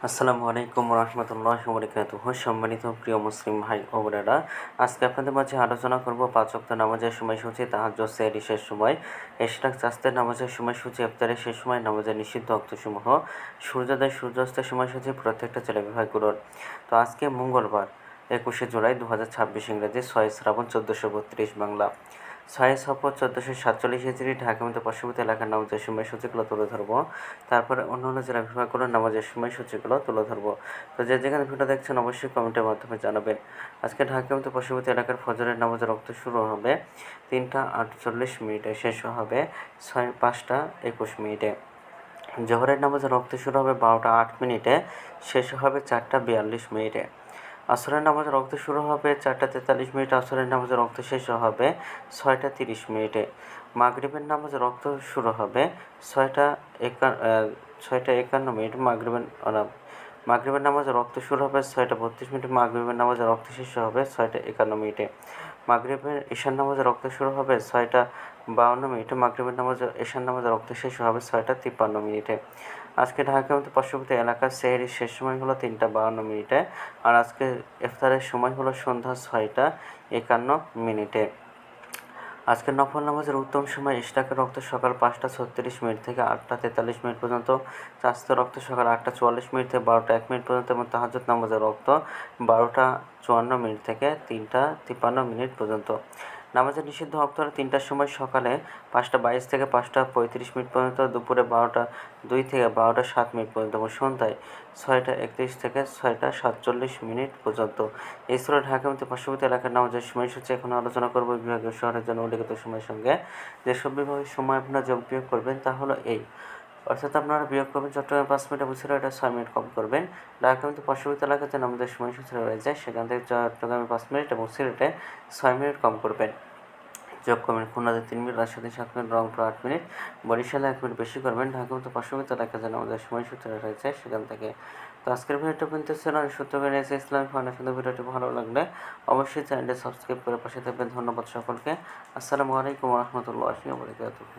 আসসালামু আলাইকুম রহমতুল্লাহি ওয়া বারাকাতুহু। সম্মানিত প্রিয় মুসলিম ভাই ও বোনেরা, আজকে আপনাদের মাঝে আলোচনা করব ৫ ওয়াক্ত নামাজের সময়সূচি, তাহাজ্জুদ, সেহরি শেষ সময়, ইশরাক চাঁদের নামাজের সময়সূচি, ইফতারের শেষ সময়, নামাজের নিষিদ্ধ ওয়াক্তসমূহ, সূর্যোদয় সূর্যাস্তের সময়সূচি প্রত্যেকটা জেলা বিভাগগুলোর। তো আজকে মঙ্গলবার ২১শে জুলাই ২০২৬ ইংরেজি ৬ শ্রাবণ ১৪৩২ বাংলা, ৬ সফর ১৪৪৭ হিজরি। ঢাকা মতো পার্শ্ববর্তী এলাকার নামাজের সময়সূচিগুলো তুলে ধরবো, তারপরে অন্যান্য জেলা বিভাগগুলোর নামাজের সময়সূচিগুলো তুলে ধরবো। তো যে যেখানে ভিডিও দেখছেন অবশ্যই কমেন্টের মাধ্যমে জানাবেন। আজকে ঢাকা মতো পার্শ্ববর্তী এলাকার ফজরের নামাজের রক্ত শুরু হবে ৩টা ৪৮ মিনিটে, শেষ হবে ৫টা ২১ মিনিটে। জোহরের নামাজের রক্ত শুরু হবে ১২টা ৮ মিনিটে, শেষ হবে ৪টা ৪২ মিনিটে। আসরের নামাজের রক্ত শুরু হবে ৪টা ৪৩ মিনিটে, আসরের নামাজের রক্ত শেষ হবে ৬টা ৩০ মিনিটে। মাগরিবের নামাজের রক্ত শুরু হবে ৬টা ৫১ মিনিট, মাগরিবের নামাজের রক্ত শুরু হবে ৬টা ৩২ মিনিটে, মাগরিবের নামাজের রক্ত শেষ হবে ৬টা ৫১ মিনিটে। মাগরিবের ঈশার নামাজের রক্ত শুরু হবে ৬টা ৫২ মিনিটে, মাগরিবের ঈশার নামাজের রক্ত শেষ হবে ৬টা ৫৩ মিনিটে। আজকে ঢাকা মতো পার্শ্ববর্তী এলাকার সেহরির শেষ সময় হলো ৩টা ৫২ মিনিটে, আর আজকে ইফতারের সময় হলো সন্ধ্যা ৬টা ৫১ মিনিটে। আজকে নফল নামাজের উত্তম সময় ইশরাকের রক্ত সকাল ৫টা ৩৬ মিনিট থেকে ৮টা ৪৩ মিনিট পর্যন্ত, চাঁদের রক্ত সকাল ৮টা ৪৪ মিনিট থেকে ১২টা ১ মিনিট পর্যন্ত এবং তাহাজ্জুদ নামাজের রক্ত ১২টা ৫৪ মিনিট থেকে ৩টা ৫৩ মিনিট পর্যন্ত। নামাজের নিষিদ্ধ ওয়াক্ত হলো ৩টার সময়, সকালে ৫টা ২২ থেকে ৫টা ৩৫ মিনিট পর্যন্ত, দুপুরে ১২টা ২ থেকে ১২টা ৭ মিনিট পর্যন্ত এবং সন্ধ্যায় ৬টা ৩১ থেকে ৬টা ৪৭ মিনিট পর্যন্ত। এই ছিল ঢাকা মতো পার্শ্ববর্তী এলাকার নামাজের সময়সূচি। এখন আলোচনা করব বিভাগীয় শহরের জন্য উল্লেখিত সময়ের সঙ্গে। যেসব বিভাগের সময় আপনারা যোগ বিয়োগ করবেন তা হলো এই, অর্থাৎ আপনারা বিয়োগ করবেন চট্টগ্রামে ৫ মিনিট এবং সিলেটে ৬ মিনিট কম করবেন। ঢাকা মতো পার্শ্ববর্তী এলাকাতে নামাজের সময়সূচি রয়েছে, সেখান থেকে চট্টগ্রামে ৫ মিনিট এবং সিলেটে ৬ মিনিট কম করবেন। যোগ করবেন খুলনাতে ৩ মিনিট, রাজশাহীতে ৭ মিনিট, রংপুর ৮ মিনিট, বরিশালে ১ মিনিট বেশি করবেন। ঢাকা মতো পার্শ্ববর্তী এলাকাতে নামাজের সময়সূচি রয়েছে, সেখান থেকে। তো আজকের ভিডিওটা পর্যন্ত ছিল। সূত্র নিয়েছে ইসলামিক ফাউন্ডেশন। ভিডিওটি ভালো লাগলে অবশ্যই চ্যানেলটি সাবস্ক্রাইব করে পাশে থাকবেন। ধন্যবাদ সকলকে। আসসালামু আলাইকুম রহমতুল্লাহি ওয়া বারাকাতুহু।